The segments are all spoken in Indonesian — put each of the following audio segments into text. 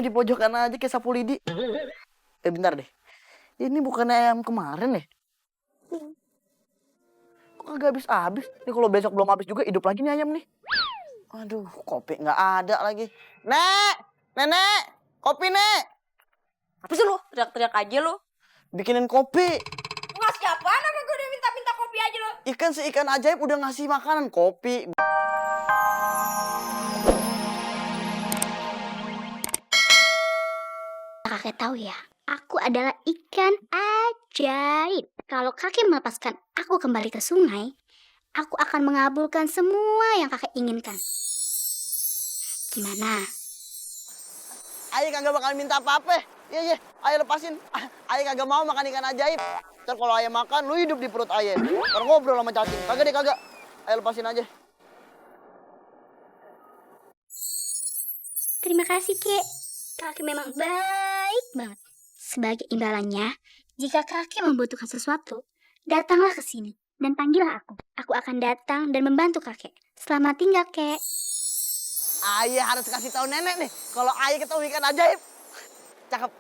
nih di pojokan aja kayak sapu lidi. Bentar deh. Ini bukannya ayam kemarin ya? Kok kagak habis-habis? Nih kalau besok belum habis juga hidup lagi nih ayam nih. Aduh, kopi nggak ada lagi. Nek! Nenek! Kopi, Nek! Apa sih lu? Teriak-teriak aja lu. Bikinin kopi. Ngasih apaan sama gue udah minta kopi aja lu? Ikan si ikan ajaib udah ngasih makanan kopi. Kakek tahu ya, aku adalah ikan ajaib. Kalau kakek melepaskan aku kembali ke sungai, aku akan mengabulkan semua yang kakek inginkan. Gimana? Ayah kagak bakal minta apa-apa. Iya, ayah lepasin. Ayah kagak mau makan ikan ajaib. Ntar kalau ayah makan, lu hidup di perut ayah. Ntar ngobrol sama cacing. Kagak deh, kagak. Ayah lepasin aja. Terima kasih, Kek. Kakek memang baik banget. Sebagai imbalannya, jika kakek membutuhkan sesuatu, datanglah ke sini dan panggillah aku. Aku akan datang dan membantu kakek. Selamat tinggal, Kek. Ayah harus kasih tahu nenek nih. Kalau ayah ketemu ikan ajaib. Cakep.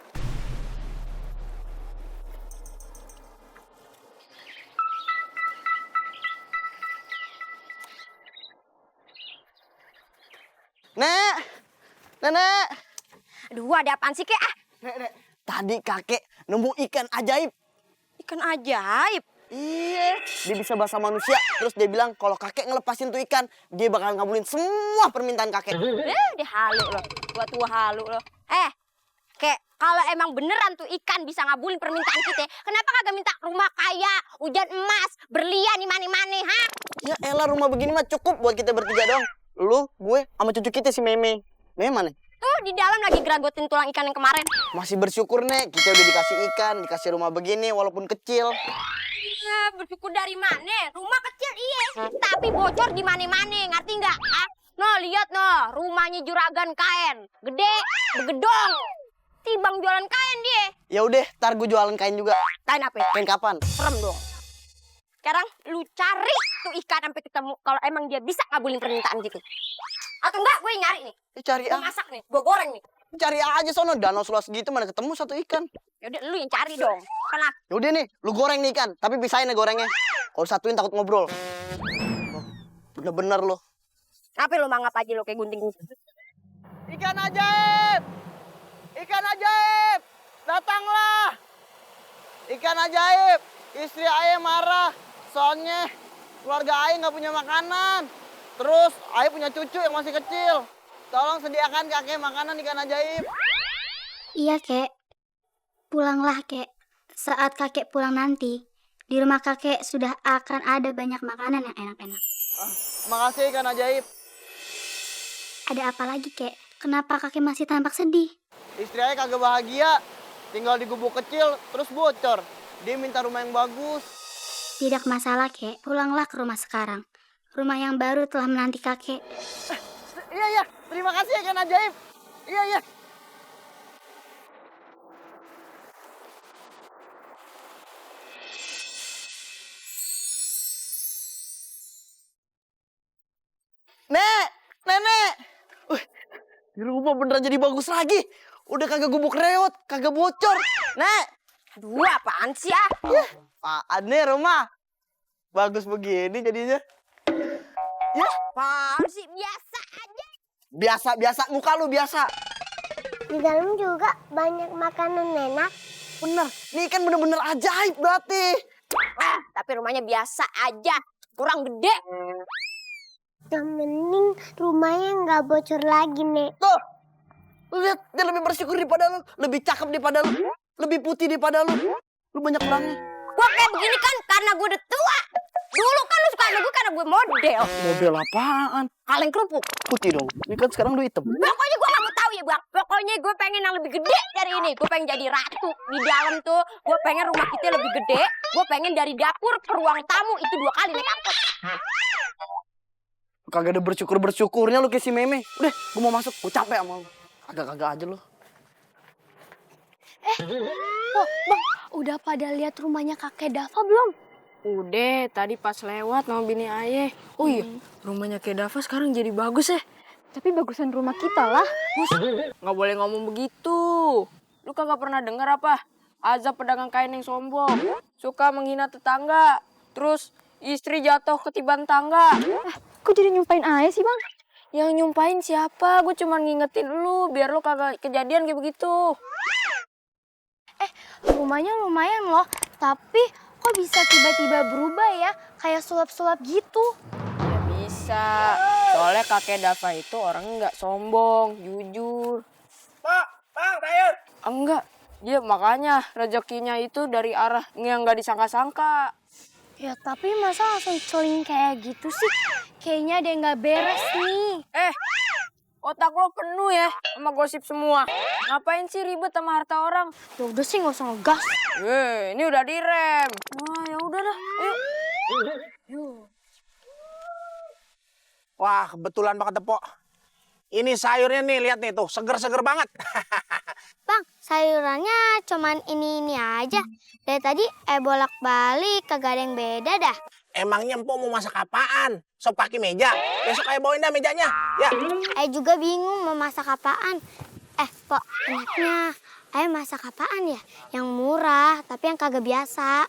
Nek! Nenek! Aduh, ada apaan sih, Kek? Nek. Tadi kakek nemu ikan ajaib. Ikan ajaib. Iya, dia bisa bahasa manusia. Terus dia bilang kalau kakek ngelepasin tuh ikan, dia bakal ngabulin semua permintaan kakek. Dia halu loh. Tua halu loh. Kek, kalau emang beneran tuh ikan bisa ngabulin permintaan kita, kenapa kagak minta rumah kaya, hujan emas, berlian, mani-mani, ha? Ya elah, rumah begini mah cukup buat kita bertiga dong. Lu, gue, sama cucu kita si Meme. Meme mana? Tuh, di dalam lagi geragotin tulang ikan yang kemarin. Masih bersyukur, Nek. Kita udah dikasih ikan, dikasih rumah begini walaupun kecil. Bersyukur dari mana? Rumah kecil iya, tapi bocor di mana-mana, ngerti nggak? Noh, lihat noh, rumahnya juragan kain, gede, begedong. Tibang jualan kain dia. Ya udah, ntar gue jualan kain juga. Kain apa? Kain kapan? Serem dong. Sekarang lu cari tuh ikan sampai ketemu kalau emang dia bisa ngabulin permintaan gitu. Atau enggak, gue nyari nih. Cari Gue masak nih, gue goreng nih. Cari aja sono, danau seluas gitu mana ketemu satu ikan. Ya udah, lu yang cari dong. Karena Ya udah nih, lu goreng nih ikan, tapi pisahin ya gorengnya. Kalau satuin takut ngobrol. Bener-bener lo. apa lu mangap aja lu kayak gunting. Ikan ajaib! Ikan ajaib! Datanglah! Ikan ajaib! Istri ayah marah, soalnya keluarga ayah nggak punya makanan. Terus ayah punya cucu yang masih kecil. Tolong sediakan kakek makanan ikan ajaib. Iya, Kek. Pulanglah, Kek. Saat kakek pulang nanti, di rumah kakek sudah akan ada banyak makanan yang enak-enak. Makasih ikan ajaib. Ada apa lagi, Kek? Kenapa kakek masih tampak sedih? Istri ayah kagak bahagia. Tinggal di gubuk kecil, terus bocor. Dia minta rumah yang bagus. Tidak masalah, Kek. Pulanglah ke rumah sekarang. Rumah yang baru telah menanti kakek. Iya. Terima kasih ikan ajaib. Iya. Nenek. Di rumah beneran jadi bagus lagi. Udah kagak gubuk reot, kagak bocor. Nek. Aduh, apaan sih ah? Apaan nih rumah? Bagus begini jadinya. Ya, Apaan sih? Biasa aja. biasa. Muka lu biasa. Di dalam juga banyak makanan enak. Bener, nih kan bener-bener ajaib berarti. Tapi rumahnya biasa aja. Kurang gede. Yang penting rumahnya nggak bocor lagi, Nek. Tuh, lu lihat dia lebih bersyukur daripada lu, lebih cakep daripada lu, lebih putih daripada lu. Lu banyak kurangnya. Gue kayak begini kan karena gue udah tua. Dulu kan lu suka sama gue karena gue model. Model apaan? Kaleng kerupuk. Putih dong. Ini kan sekarang lu hitam. Pokoknya gue gak mau tahu ya bang. Pokoknya gue pengen yang lebih gede dari ini. Gue pengen jadi ratu di dalam tuh. Gue pengen rumah kita lebih gede. Gue pengen dari dapur ke ruang tamu itu 2 kali naik angkot. Kagak ada bersyukurnya lu kayak si Meme. Udah, gue mau masuk. Gue capek sama lu. Kagak aja lu. Bang, udah pada lihat rumahnya kakek Dava belum? Udah, tadi pas lewat sama bini ayah. Oh iya, rumahnya kayak Dava sekarang jadi bagus ya. Tapi bagusan rumah kita lah. Nggak boleh ngomong begitu. Lu kagak pernah dengar apa? Azab pedagang kain yang sombong. Suka menghina tetangga. Terus istri jatuh ketiban tangga. Kok jadi nyumpain aja sih, Bang? Yang nyumpain siapa? Gue cuma ngingetin lu biar lu kagak kejadian kayak begitu. Rumahnya lumayan loh, tapi kok bisa tiba-tiba berubah ya? Kayak sulap-sulap gitu. Ya bisa. Soalnya kakek Dava itu orangnya nggak sombong, jujur. Pak, Bang, sayur. Enggak. Dia makanya rezekinya itu dari arah yang nggak disangka-sangka. Ya tapi masa langsung celing kayak gitu sih? Kayaknya ada yang nggak beres nih. Otak lo penuh ya sama gosip semua. Ngapain sih ribet sama harta orang? Ya udah sih nggak usah ngegas. Ini udah direm. Wah, ya udah dah. Yuk. Wah, kebetulan banget, Pok. Ini sayurnya nih, lihat nih tuh, seger-seger banget. Bang, sayurannya cuman ini aja. Dari tadi bolak-balik kagak ada yang beda dah. Emangnya Empok mau masak apaan? Sop kaki meja? Besok ayo bawain dah mejanya. Ya. Juga bingung mau masak apaan. Pok, enaknya masak apaan ya? Yang murah, tapi yang kagak biasa.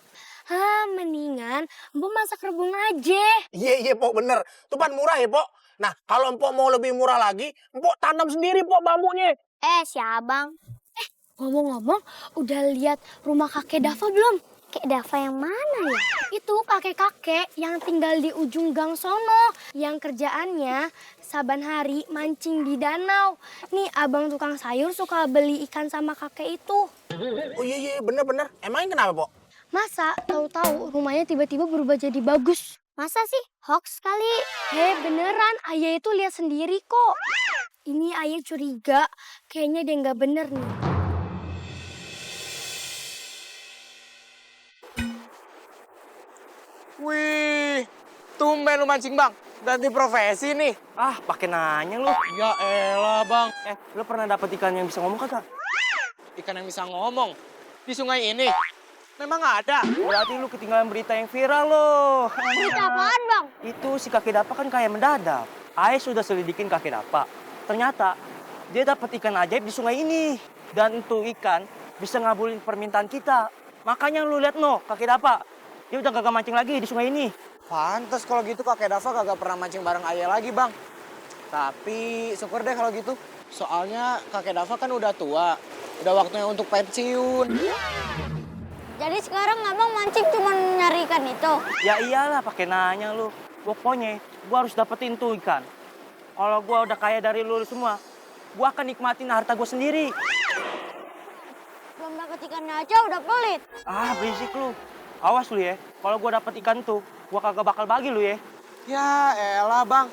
Mendingan Mbok masak rebung aja. Iya, Pok, bener. Itu pan murah ya, Pok. Nah, kalau Empok mau lebih murah lagi, Empok tanam sendiri, Pok, bambunya. Si abang. Ngomong-ngomong, udah lihat rumah kakek Dava belum? Kek Dava yang mana ya? Itu kakek-kakek yang tinggal di ujung gang sono. Yang kerjaannya saban hari mancing di danau. Nih abang tukang sayur suka beli ikan sama kakek itu. Oh iya, bener. Emangnya kenapa, Pok? Masa tahu-tahu rumahnya tiba-tiba berubah jadi bagus? Masa sih? Hoax kali. Beneran, ayah itu lihat sendiri kok. Ini ayah curiga, kayaknya dia nggak bener nih. Wih, tumben lu mancing, Bang. Ganti profesi nih. Ah, pakai nanya lu. Ya elah, Bang. Lu pernah dapet ikan yang bisa ngomong kagak? Ikan yang bisa ngomong di sungai ini. Memang ada. Berarti lu ketinggalan berita yang viral loh. Berita apaan, Bang? Itu si kakek Dapa kan kayak mendadak. Ayah sudah selidikin kakek Dapa. Ternyata dia dapat ikan ajaib di sungai ini. Dan itu ikan bisa ngabulin permintaan kita. Makanya lu lihat no, kakek Dapa. Dia udah kagak mancing lagi di sungai ini. Pantes kalau gitu kakek Dava kagak pernah mancing bareng ayah lagi, Bang. Tapi syukur deh kalau gitu. Soalnya kakek Dava kan udah tua. Udah waktunya untuk pensiun. Jadi sekarang abang mancing cuma nyari ikan itu? Ya iyalah pakai nanya lu. Pokoknya gua harus dapetin tuh ikan. Kalau gua udah kaya dari lu semua, gua akan nikmatin harta gua sendiri. Belum dapet ikannya aja udah pelit. Ah, berisik lu. Awas lu ya, kalau gua dapet ikan tuh, gua kagak bakal bagi lu ya. Ya elah, Bang.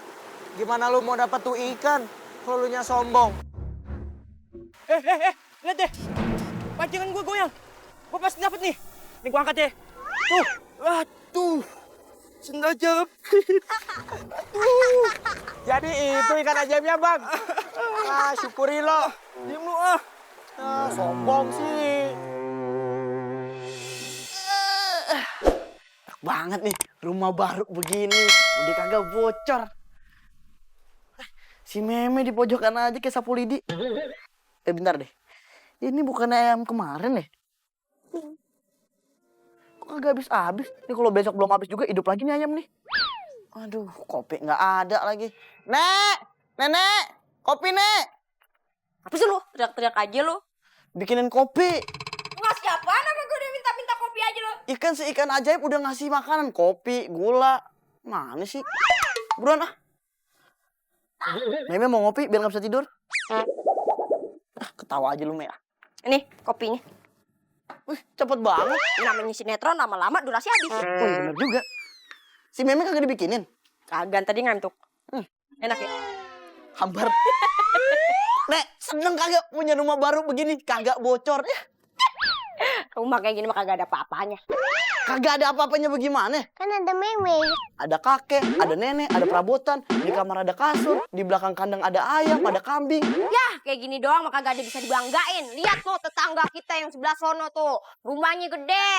Gimana lu mau dapat tuh ikan kalau lu nya sombong? Lihat deh. Pancingan gua goyang. Gua pasti dapet nih. Nih gua angkat deh. Tuh. Tuh. Sendal jepit. Jadi itu ikan ajaibnya, Bang. Syukurin lo. Diam lu ah. Sombong sih. Enak banget nih, rumah baru begini. Udah kagak bocor. Si Meme di pojokan aja kayak sapu lidi. Bentar deh. Ini bukan ayam kemarin ya? Kok kagak habis-habis? Nih kalau besok belum habis juga hidup lagi nih ayam nih. Aduh, kopi nggak ada lagi. Nenek, kopi, Nek. Apa sih lu? Teriak-teriak aja lu. Bikinin kopi. Ngasih apaan sama gue udah minta kopi aja lu? Ikan ajaib udah ngasih makanan, kopi, gula. Mana sih? Buruan ah. Meme mau ngopi biar nggak bisa tidur. Ketawa aja lu, Me. Ini kopinya. Wih, cepet banget. Namanya sinetron lama-lama durasi habis. Oh iya bener juga. Si Meme kagak dibikinin? Kagak, tadi ngantuk. Enak ya? Hambar. Nek, seneng kagak punya rumah baru begini, kagak bocor. Rumah kayak gini mah kagak ada apa-apanya. Kagak ada apa-apanya bagaimana? Kan ada Meme. Ada kakek, ada nenek, ada perabotan, di kamar ada kasur, di belakang kandang ada ayam, ada kambing. Yah, kayak gini doang mah kagak ada bisa dibanggain. Lihat tuh tetangga kita yang sebelah sono tuh. Rumahnya gede,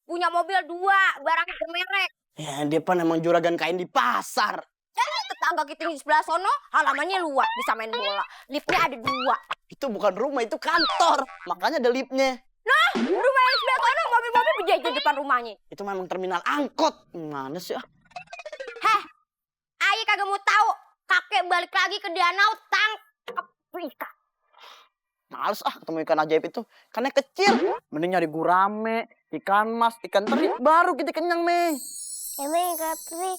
punya mobil 2, barangnya bermerek. Ya, dia pan emang juragan kain di pasar. Tetangga tetangga kita yang di sebelah sono halamannya luas, bisa main bola. Liftnya ada 2. Itu bukan rumah, itu kantor. Makanya ada liftnya. Nah, rumah yang sebelah sono mobil-mobil berjajar depan rumahnya. Itu memang terminal angkot. Mana sih? Heh, ayo kagak mau tahu. Kakek balik lagi ke danau tangkap ikan. Males ketemu ikan ajaib itu. Ikannya kecil. Mending nyari gurame, ikan mas, ikan teri. Baru kita kenyang, Mei. Emang ikan teri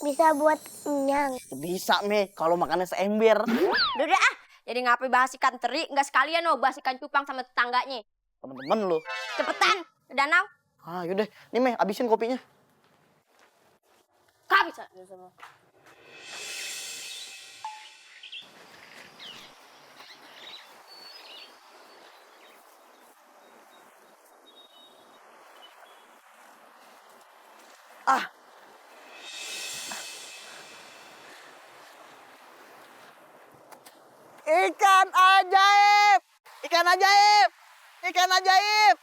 bisa buat kenyang. Bisa, Mei. Kalau makannya seember. Udah, jadi ngapain bahas ikan teri? Nggak sekalian bahas ikan cupang sama tetangganya. Temen-temen lu. Cepetan, ke danau. Yaudah. Nih, Mei. Habisin kopinya. Kak bisa. Ikan ajaib! Ikan ajaib! Ikan ajaib!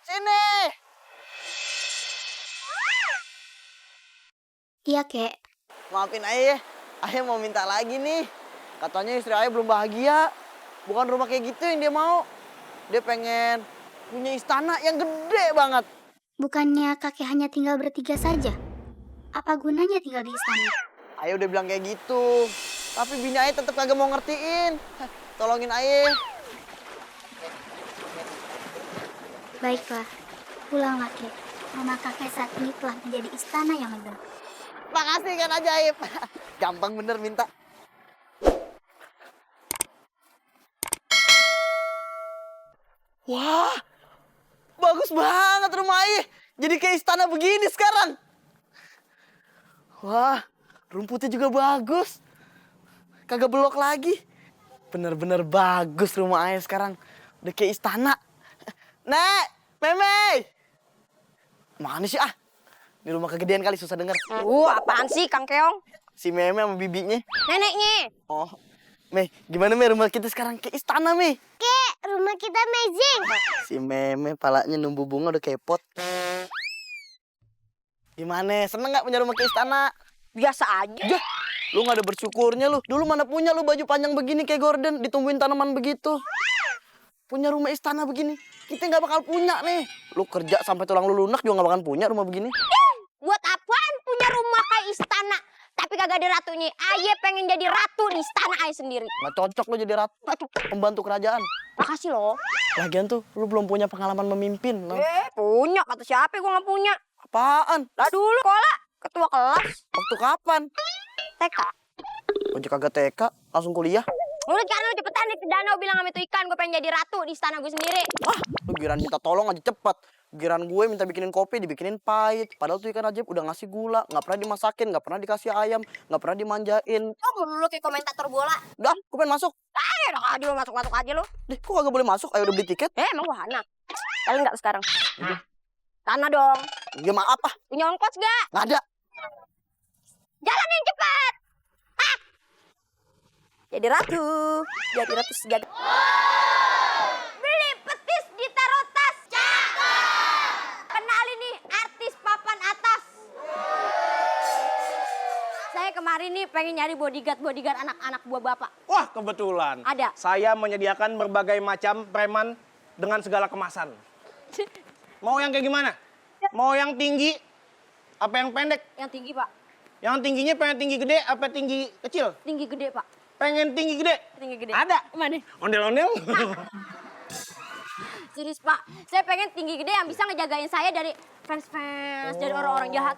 Sini! Iya, Kek. Maafin Ayah, Ayah mau minta lagi nih. Katanya istri Ayah belum bahagia. Bukan rumah kayak gitu yang dia mau. Dia pengen punya istana yang gede banget. Bukannya kakek hanya tinggal bertiga saja? Apa gunanya tinggal di istana? Ayah udah bilang kayak gitu. Tapi bini Ayah tetap kagak mau ngertiin. Tolongin Ayah. Baiklah, pulanglah, Kek. Rumah kakek saat ini telah menjadi istana yang megah. Makasih ikan ajaib. Gampang bener minta. Wah, bagus banget rumah Ayah. Jadi kayak istana begini sekarang. Wah, rumputnya juga bagus. Kagak belok lagi. Bener-bener bagus rumah Ayah sekarang. Udah kayak istana. Nek, Meme. Mana sih Ini rumah kegedean kali susah denger. Apaan sih Kang Keong? Si Meme sama bibinya. Neneknya. Oh, Mei, gimana Mei rumah kita sekarang? Kayak istana, Mei. Kek, rumah kita amazing. Si Meme palanya numbu bunga udah kayak pot. Gimana? Seneng nggak punya rumah kayak istana? Biasa aja. Jah, lu nggak ada bersyukurnya lu. Dulu mana punya lu baju panjang begini kayak Gordon, ditumbuhin tanaman begitu. Punya rumah istana begini, kita nggak bakal punya nih. Lu kerja sampai tulang lu lunak juga nggak bakal punya rumah begini. Buat apaan punya rumah kayak istana? Tapi kagak ada ratunya. Ayah pengen jadi ratu di istana Ayah sendiri. Nggak cocok lu jadi ratu, pembantu kerajaan. Makasih loh. Lagian tuh, lu belum punya pengalaman memimpin. No? Punya. Kata siapa gua nggak punya. Apaan? Lah dulu sekolah. Ketua kelas. Waktu kapan? TK. Ojek kagak TK, langsung kuliah. Udah kan lu cepetan nih ke danau bilang sama itu ikan. Gue pengen jadi ratu di istana gue sendiri. Lu giran minta tolong aja cepet. Giran gue minta bikinin kopi, dibikinin pahit. Padahal tuh ikan ajaib udah ngasih gula. Nggak pernah dimasakin, nggak pernah dikasih ayam. Nggak pernah dimanjain. Oh lu kayak komentator bola. Udah, gue pengen masuk. Ayo dong aja lu masuk-masuk aja lu. Deh, kok kagak boleh masuk? Ayo udah beli tiket. Emang wahana. Kalian nggak sekarang? Sana dong. Ya maaf Punya ongkos gak? nggak ada. Jalan yang cepat. Jadi ratu. Jadi ratu sejagat. Beli petis ditaruh tas. Kenalin nih artis papan atas. Saya kemarin nih pengen nyari bodyguard anak-anak buah bapak. Wah, kebetulan. Ada. Saya menyediakan berbagai macam preman dengan segala kemasan. Mau yang kayak gimana? Mau yang tinggi? Apa yang pendek? Yang tinggi pak. Yang tingginya pengen tinggi gede apa tinggi kecil? Tinggi gede pak. Pengen tinggi gede? Tinggi gede. Ada. Mana? Ondel-ondel. Serius pak. Saya pengen tinggi gede yang bisa ngejagain saya dari fans-fans, dari orang-orang jahat.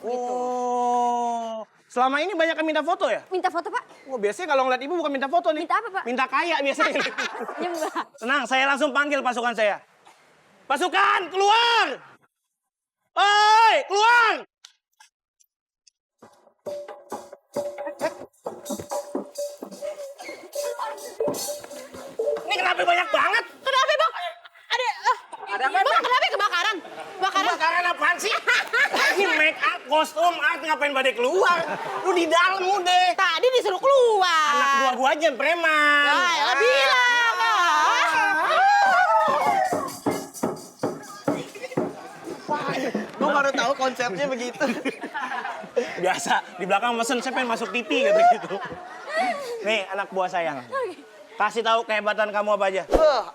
Gitu. Oh. Selama ini banyak yang minta foto ya? Minta foto pak? Oh, biasanya kalau ngeliat ibu bukan minta foto nih. Minta apa pak? Minta kaya biasanya. Nyembah. Tenang, saya langsung panggil pasukan saya. Pasukan, keluar! Oi, keluar! Ini kenapa banyak banget? Kenapa bang? Ada apa? Bang kenapa kebakaran? Kebakaran apaan sih? Ini make up, kostum, art ngapain pada keluar? Lu di dalam udah. Tadi disuruh keluar. Anak gua aja yang preman. Bilang. Gue baru tahu konsepnya begitu. Biasa, di belakang mesen saya pengen masuk TV gitu. Nih, anak buah sayang. Kasih tahu kehebatan kamu apa aja.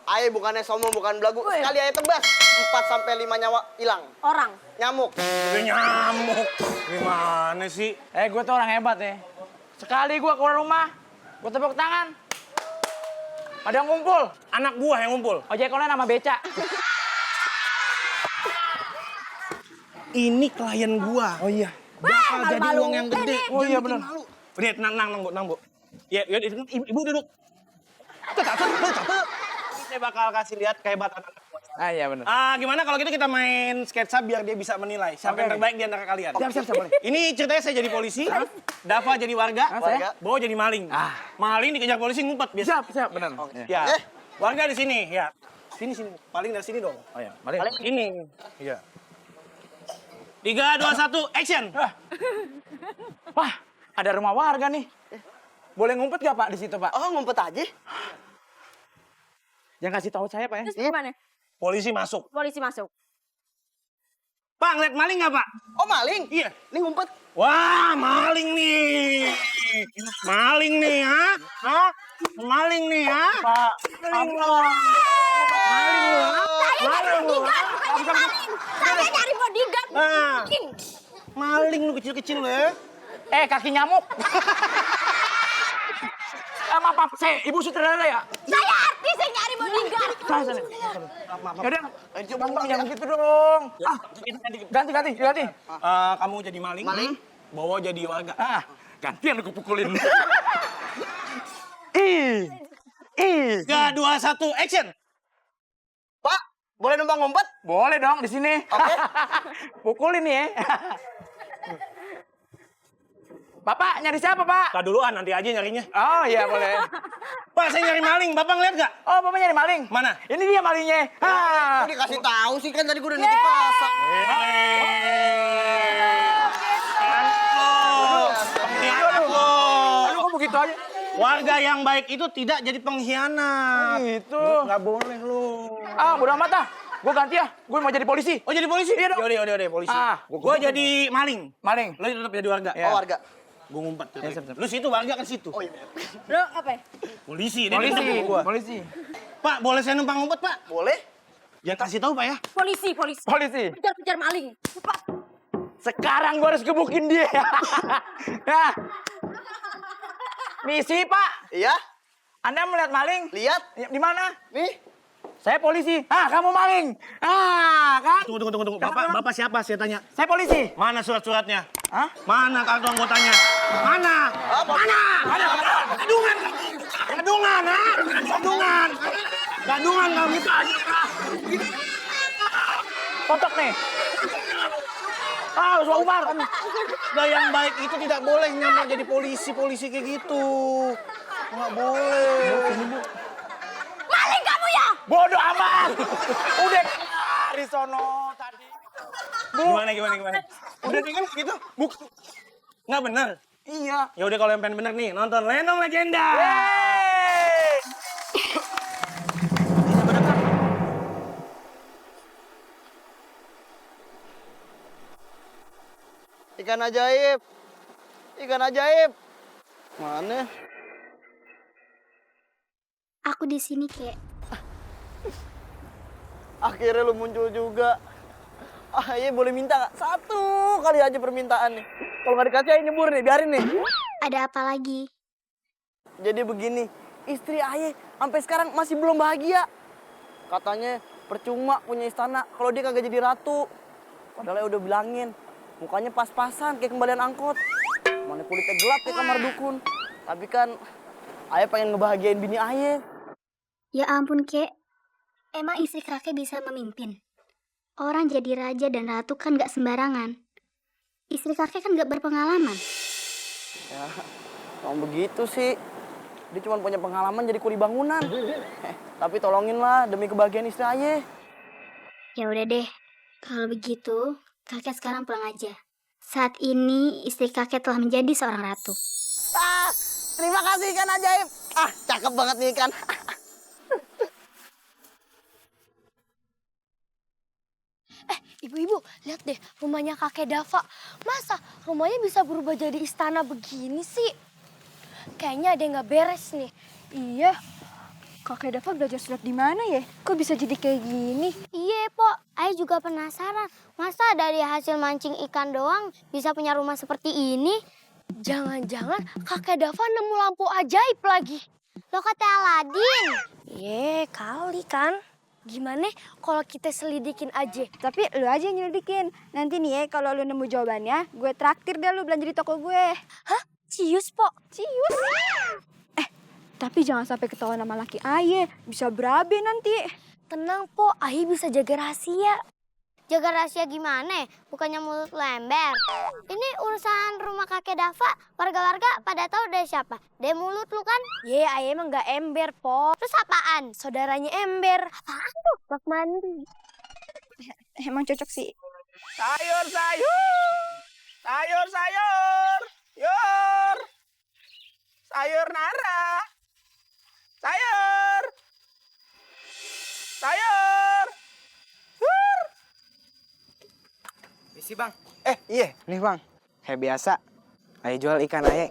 Aye bukannya sombong, bukan belagu. Sekali aye tebas, 4 sampai 5 nyawa hilang. Orang. Nyamuk. Udah nyamuk. Gimana sih? Gue tuh orang hebat ya. Sekali gue keluar rumah, gue tepuk tangan. Ada yang ngumpul. Anak buah yang ngumpul. Ojek online sama beca. Ini klien gua. Oh iya. Bakal jadi malu-malu. uang yang gede. Oh iya benar. Udah, tenang, Bu. Ya, ibu duduk. Saya bakal kasih lihat kehebatan anak buah. Ah iya benar. Gimana kalau gitu kita main sketsa biar dia bisa menilai siapa yang terbaik di antara kalian. Siap, boleh. Ini ceritanya saya jadi polisi, Dava jadi warga, saya? Bo jadi maling. Maling dikejar polisi ngumpet biasa. Siap, benar. Ya. Warga di sini, ya. Sini. Paling dari sini dong. Oh iya, mari. Paling ini. Iya. 3, 2, 1, action. Wah, ada rumah warga nih. Boleh ngumpet gak Pak di situ Pak? Oh, ngumpet aja. Yang kasih tahu saya Pak ya. Terus gimana? Polisi masuk. Polisi masuk. Pak, ngeliat maling nggak, Pak? Oh, maling? Iya. Ini ngumpet. Wah, maling nih. Maling nih, ha? Hah? Maling nih, ha? Pak, Maling lu, ha? Maling lu, ha? Saya nyari bodyguard. Nah, maling lu kecil-kecil lu ya. kaki nyamuk. Maaf, saya ibu sutradara ya. Saya artis yang nyari bodyguard. Sana. Yaudah, bang jangan gitu dong. Ganti. Kamu jadi maling. Bawa jadi warga. Gantian aku pukulin. Ih. 3, 2, 1, action. Pak, boleh numpang ngumpet? Boleh dong di sini. Oke. Pukulin nih ya. Bapak nyari siapa Pak? Tak duluan, nanti aja nyarinya. Oh iya boleh. Pak, saya nyari maling. Bapak ngeliat nggak? Oh Bapak nyari maling? Mana? Ini dia malingnya. Kok dikasih tahu sih, kan tadi gue udah nitip pasang. Aduh kok begitu aja? Warga yang baik itu tidak jadi pengkhianat. Gitu. Nggak boleh lu. Bodo amat ah. Gue ganti ya. Gue mau jadi polisi. Oh, jadi polisi? Iya dong. Yaudah, polisi. Gua Gua jadi maling. Maling. Lo tetap jadi warga. Ya. Oh, warga. Gue ngumpet. siap. Lu situ, warga kan situ. Oh, iya. Bro, apa ya? Polisi. Dia tetap sama gua. Polisi. Pak, boleh saya numpang ngumpet, Pak? Boleh? Ya kasih tahu, Pak ya. Polisi. Polisi. Kejar-kejar maling. Cepat. Sekarang gue harus gebukin dia. Nah. Misi Pak. Iya? Anda melihat maling? Lihat. Di mana? Nih. Saya polisi. Kamu maling. Kan? Tunggu. Bapak siapa? Saya tanya. Saya polisi. Mana surat-suratnya? Hah? Mana kartu anggotanya? Mana? Mana? Gadungan kamu. Kotok nih. Usah Umar. Nah, yang baik itu tidak boleh nyamar jadi polisi kayak gitu. Nggak boleh. Maling kamu ya? Bodoh amat. Udah dari sono tadi. Gimana? Udah tinggal gitu? Nggak bener? Iya. Ya udah kalau yang pengen bener nih, nonton Lenong Legenda. Yeay. Ikan ajaib. Mana? Aku di sini kek. Akhirnya lu muncul juga. Iya boleh minta nggak? 1 kali aja permintaan nih. Kalau nggak dikasih aja nyebur nih, biarin nih. Ada apa lagi? Jadi begini, istri Aye sampai sekarang masih belum bahagia. Katanya percuma punya istana kalau dia kagak jadi ratu. Padahal udah bilangin, mukanya pas-pasan kayak kembalian angkot. Mana kulitnya gelap kayak kamar dukun. Tapi kan Aye pengen ngebahagiain bini Aye. Ya ampun kek. Emang istri kakek bisa memimpin? Orang jadi raja dan ratu kan gak sembarangan. Istri kakek kan gak berpengalaman. Ya, kalau begitu sih. Dia cuma punya pengalaman jadi kuli bangunan. Tapi tolonginlah demi kebahagiaan istri Aye. Ya udah deh. Kalau begitu, kakek sekarang pulang aja. Saat ini istri kakek telah menjadi seorang ratu. Terima kasih ikan ajaib. Cakep banget nih ikan. Ibu-ibu, Lihat deh, rumahnya kakek Dava. Masa rumahnya bisa berubah jadi istana begini sih? Kayaknya ada yang nggak beres nih. Iya, kakek Dava belajar silat di mana ya? Kok bisa jadi kayak gini? Iya, Pok. Ayah juga penasaran. Masa dari hasil mancing ikan doang bisa punya rumah seperti ini? Jangan-jangan kakek Dava nemu lampu ajaib lagi. Lo kata Aladin. Iya, kali kan. Gimana kalau kita selidikin aja? Tapi lu aja yang nyelidikin. Nanti nih ya, kalau lu nemu jawabannya, gue traktir deh lu belanja di toko gue. Hah? Cius, Pok? Cius. Tapi jangan sampai ketahuan sama laki Aye. Bisa berabe nanti. Tenang, Pok. Ayah bisa jaga rahasia. Jaga rahasia gimana? Bukannya mulut lember. Ini urusan rumah kakek Dava. Warga-warga pada tahu dari siapa? Dari mulut lu kan? Ye, ayah emang gak ember, Po. Terus apaan? Saudaranya ember. Apaan tuh? Bak mandi. Emang cocok sih. Sayur, sayur. Sayur, sayur. Yor. Sayur nara. Sayur. Sayur. Hur. Misi bang. Iya. Nih bang, kayak biasa. Ayo jual ikan aja.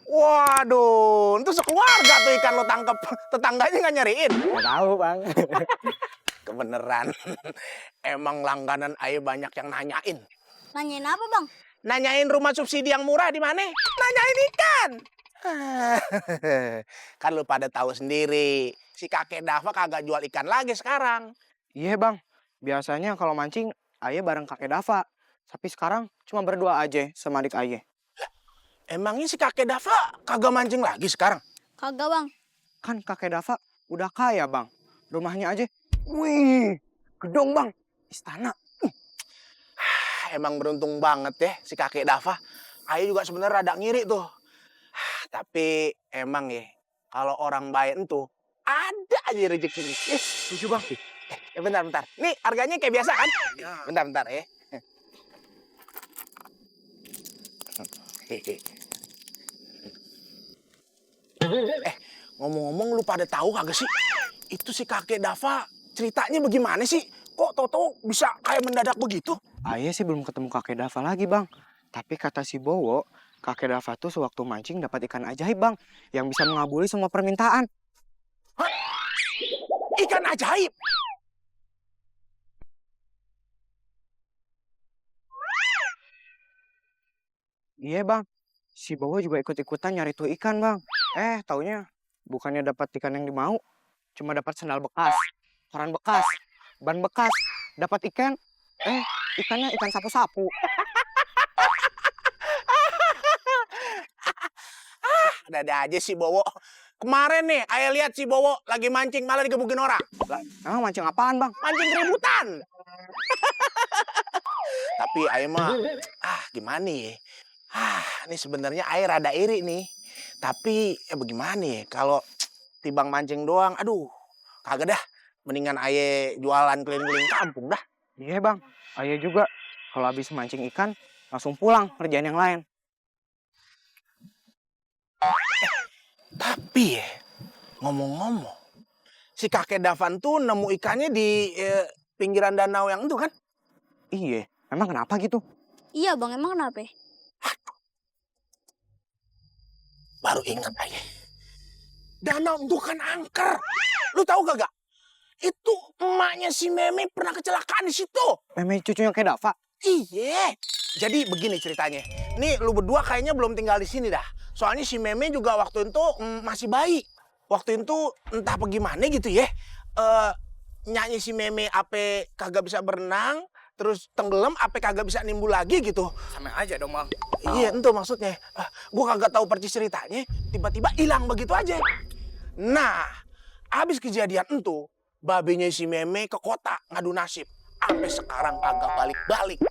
Waduh, itu sekeluarga tuh ikan lo tangkep. Tetangganya nggak nyariin. Gak tahu bang. Kebeneran. Emang langganan Aye banyak yang nanyain. Nanyain apa, Bang? Nanyain rumah subsidi yang murah di mana? Nanyain ikan. Kan lu pada tahu sendiri, si kakek Dava kagak jual ikan lagi sekarang. Iya bang, biasanya kalau mancing Aye bareng kakek Dava. Tapi sekarang cuma berdua aja sama adik Aye. Emangnya si kakek Dava kagak mancing lagi sekarang? Kagak, Bang. Kan kakek Dava udah kaya bang. Rumahnya aja, wih, gedong bang, istana. Emang beruntung banget ya si kakek Dava. Aye juga sebenarnya rada ngiri tuh. Tapi emang ya, kalau orang baik itu ada aja rezeki. Setuju bang. Bentar. Nih harganya kayak biasa kan? Bentar ya. Ngomong-ngomong lu pada tahu kagak sih? Itu si kakek Dava ceritanya bagaimana sih? Kok tau-tau bisa kayak mendadak begitu? Aye sih belum ketemu kakek Dava lagi bang. Tapi kata si Bowo, kakek Dava tuh sewaktu mancing dapat ikan ajaib bang. Yang bisa mengabuli semua permintaan. Hah? Ikan ajaib? Iya bang, si Bowo juga ikut-ikutan nyari tuh ikan bang. Taunya bukannya dapat ikan yang dimau, cuma dapat sendal bekas, koran bekas, ban bekas, dapat ikan, ikannya ikan sapu-sapu. Ada aja si Bowo. Kemarin nih, Aye lihat si Bowo lagi mancing malah digebukin orang. Lah, emang mancing apaan bang? Mancing keributan. Tapi Aye mah, gimana ya? Ini sebenarnya Aye rada iri nih. Tapi bagaimana ya? Kalau tibang mancing doang, aduh, kagak dah. Mendingan Aye jualan keliling-keliling kampung dah. Iya bang, Aye juga. Kalau habis mancing ikan, langsung pulang kerjaan yang lain. Tapi ngomong-ngomong, si kakek Davan tuh nemu ikannya di pinggiran danau yang itu kan? Iya, emang kenapa gitu? Iya, Bang. Emang kenapa? Baru ingat aja. Danau itu kan angker. Lu tahu gak? Itu emaknya si Meme pernah kecelakaan di situ. Meme cucunya kayak Dava? Iya. Jadi begini ceritanya. Nih lu berdua kayaknya belum tinggal di sini dah. Soalnya si Meme juga waktu itu masih bayi. Waktu itu entah apa gimana gitu ya. Nyanyi si Meme ape kagak bisa berenang. Terus tenggelam ape kagak bisa nimbul lagi gitu. Sama aja dong bang. Iya itu maksudnya. Gua kagak tahu persis ceritanya. Tiba-tiba hilang begitu aja. Nah abis kejadian itu. Babenya si Meme ke kota ngadu nasib. Sampai sekarang kagak balik-balik.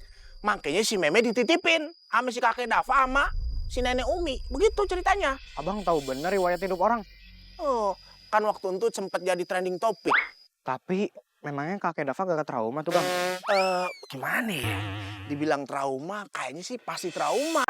Makanya si Meme dititipin sama si kakek Dava sama si nenek Umi. Begitu ceritanya. Abang tahu bener riwayat hidup orang. Oh, kan waktu itu sempat jadi trending topik. Tapi memangnya kakek Dava gak trauma tuh bang? Gimana ya? Dibilang trauma, kayaknya sih pasti trauma.